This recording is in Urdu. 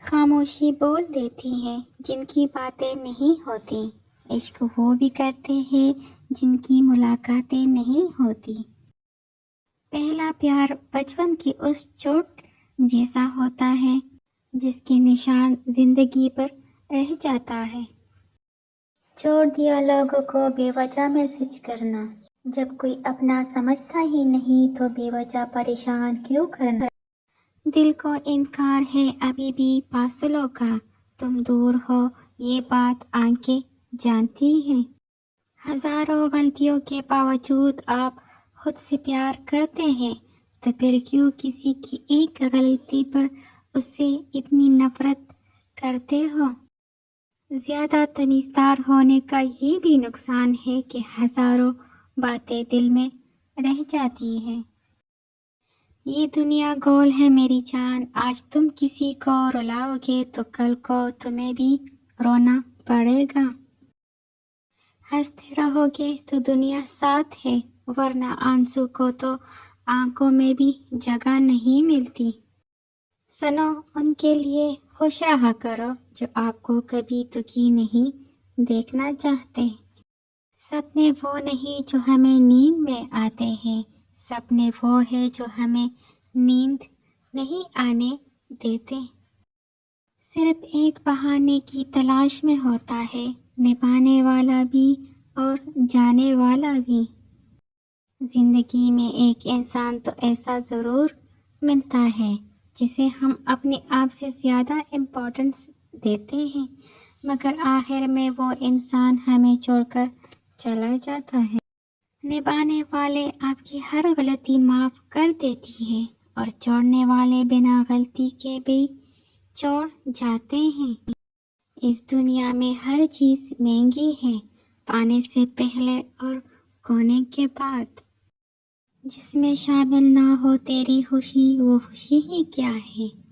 خاموشی بول دیتی ہے جن کی باتیں نہیں ہوتی، عشق وہ بھی کرتے ہیں جن کی ملاقاتیں نہیں ہوتی۔ پہلا پیار بچپن کی اس چوٹ جیسا ہوتا ہے جس کے نشان زندگی پر رہ جاتا ہے۔ چھوڑ دیا لوگوں کو بے وجہ میسج کرنا، جب کوئی اپنا سمجھتا ہی نہیں تو بے وجہ پریشان کیوں کرنا۔ دل کو انکار ہے ابھی بھی فاصلوں کا، تم دور ہو یہ بات آنکھیں جانتی ہیں۔ ہزاروں غلطیوں کے باوجود آپ خود سے پیار کرتے ہیں، تو پھر کیوں کسی کی ایک غلطی پر اس سے اتنی نفرت کرتے ہو؟ زیادہ تمیزدار ہونے کا یہ بھی نقصان ہے کہ ہزاروں باتیں دل میں رہ جاتی ہیں۔ یہ دنیا گول ہے میری جان، آج تم کسی کو رلاؤ گے تو کل کو تمہیں بھی رونا پڑے گا۔ ہنستے رہو گے تو دنیا ساتھ ہے، ورنہ آنسو کو تو آنکھوں میں بھی جگہ نہیں ملتی۔ سنو، ان کے لیے خوش رہا کرو جو آپ کو کبھی دکھی نہیں دیکھنا چاہتے۔ سپنے وہ نہیں جو ہمیں نیند میں آتے ہیں، سپنے وہ ہے جو ہمیں نیند نہیں آنے دیتے۔ صرف ایک بہانے کی تلاش میں ہوتا ہے نبھانے والا بھی اور جانے والا بھی۔ زندگی میں ایک انسان تو ایسا ضرور ملتا ہے جسے ہم اپنے آپ سے زیادہ امپورٹنس دیتے ہیں، مگر آخر میں وہ انسان ہمیں چھوڑ کر چلا جاتا ہے۔ نبھانے والے آپ کی ہر غلطی معاف کر دیتی ہے اور چھوڑنے والے بنا غلطی کے بھی چھوڑ جاتے ہیں۔ اس دنیا میں ہر چیز مہنگی ہے، پانے سے پہلے اور کھونے کے بعد۔ جس میں شامل نہ ہو تیری خوشی وہ خوشی ہی کیا ہے۔